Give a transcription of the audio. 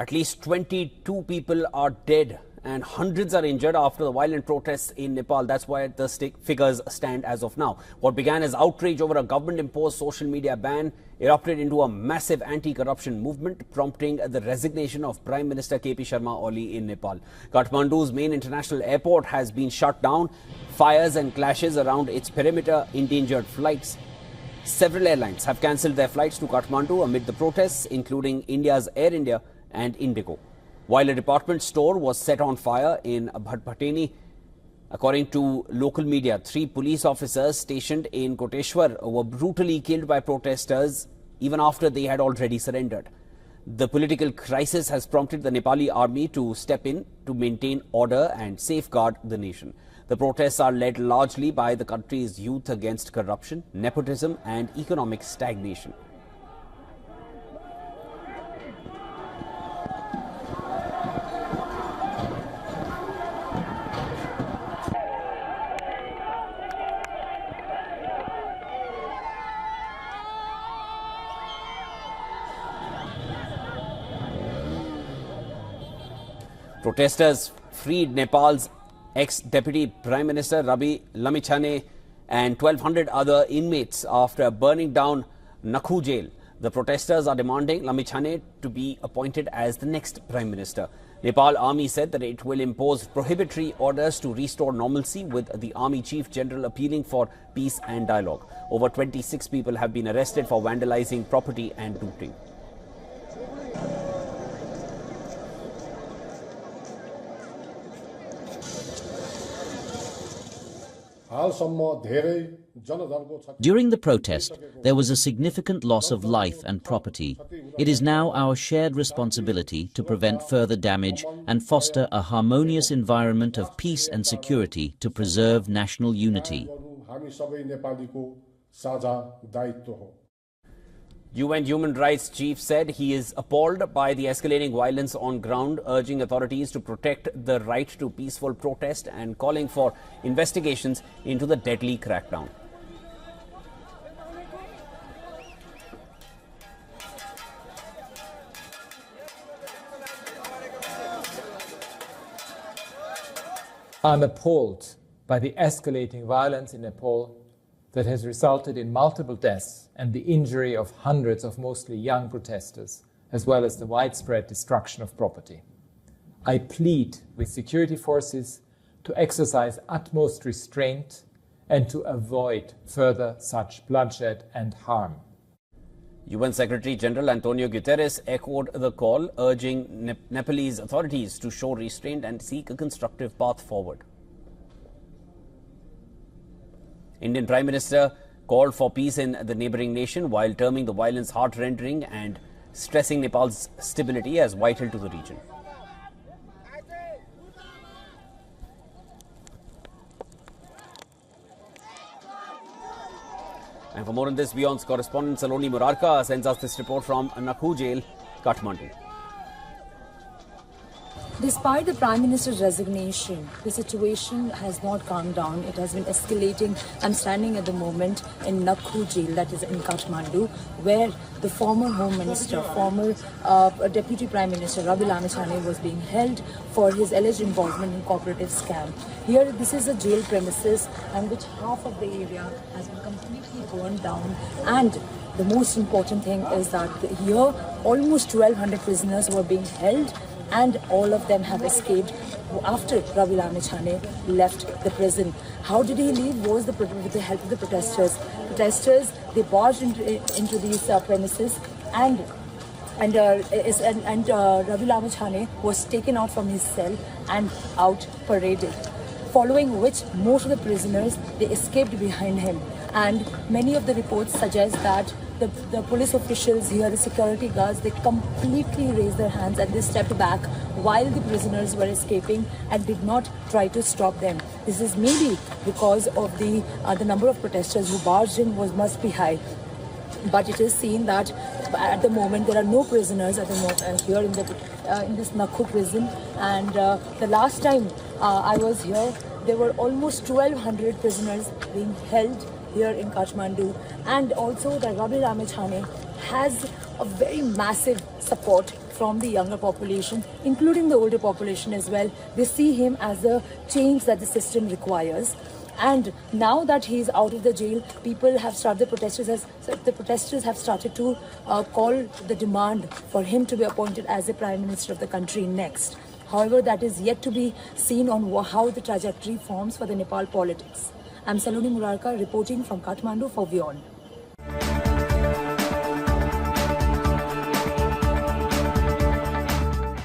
At least 22 people are dead and hundreds are injured after the violent protests in Nepal. That's why the figures stand as of now. What began as outrage over a government-imposed social media ban erupted into a massive anti-corruption movement, prompting the resignation of Prime Minister KP Sharma Oli in Nepal. Kathmandu's main international airport has been shut down. Fires and clashes around its perimeter endangered flights. Several airlines have cancelled their flights to Kathmandu amid the protests, including India's Air India and Indigo. While a department store was set on fire in Bhatpateni, according to local media, 3 police officers stationed in Koteshwar were brutally killed by protesters even after they had already surrendered. The political crisis has prompted the Nepali army to step in to maintain order and safeguard the nation. The protests are led largely by the country's youth against corruption, nepotism and economic stagnation. Protesters freed Nepal's ex-deputy Prime Minister Rabi Lamichhane and 1,200 other inmates after burning down Nakhu jail. The protesters are demanding Lamichhane to be appointed as the next Prime Minister. Nepal Army said that it will impose prohibitory orders to restore normalcy, with the Army Chief General appealing for peace and dialogue. Over 26 people have been arrested for vandalizing property and looting. During the protest, there was a significant loss of life and property. It is now our shared responsibility to prevent further damage and foster a harmonious environment of peace and security to preserve national unity. UN Human Rights Chief said he is appalled by the escalating violence on ground, urging authorities to protect the right to peaceful protest and calling for investigations into the deadly crackdown. I'm appalled by the escalating violence in Nepal that has resulted in multiple deaths and the injury of hundreds of mostly young protesters, as well as the widespread destruction of property. I plead with security forces to exercise utmost restraint and to avoid further such bloodshed and harm. UN Secretary General Antonio Guterres echoed the call, urging Nepalese authorities to show restraint and seek a constructive path forward. Indian Prime Minister called for peace in the neighbouring nation while terming the violence heart-rending and stressing Nepal's stability as vital to the region. And for more on this, WION's correspondent Saloni Murarka sends us this report from Nakhu Jail, Kathmandu. Despite the Prime Minister's resignation, the situation has not calmed down. It has been escalating. I'm standing at the moment in Nakhu Jail, that is in Kathmandu, where the former Home Minister, former Deputy Prime Minister Rabi Lamichhane was being held for his alleged involvement in cooperative scam. Here, this is a jail premises on which half of the area has been completely burned down, and the most important thing is that here almost 1,200 prisoners were being held, and all of them have escaped after Rabi Lamichhane left the prison. How did he leave? Was with the help of the protesters. They barged into these premises, and Rabi Lamichhane was taken out from his cell and out paraded. Following which, most of the prisoners, they escaped behind him. And many of the reports suggest that the police officials here, the security guards, they completely raised their hands and they stepped back while the prisoners were escaping and did not try to stop them. This is maybe because of the number of protesters who barged in must be high. But it is seen that at the moment there are no prisoners at the moment here in this Nakhu prison. And the last time I was here, there were almost 1,200 prisoners being held here in Kathmandu, and also that Rabi Ramechhane has a very massive support from the younger population, including the older population as well. They see him as a change that the system requires. And now that he is out of the jail, people have started, the protesters have started to call the demand for him to be appointed as the Prime Minister of the country next. However, that is yet to be seen on how the trajectory forms for the Nepal politics. I'm Saloni Murarka reporting from Kathmandu for WION.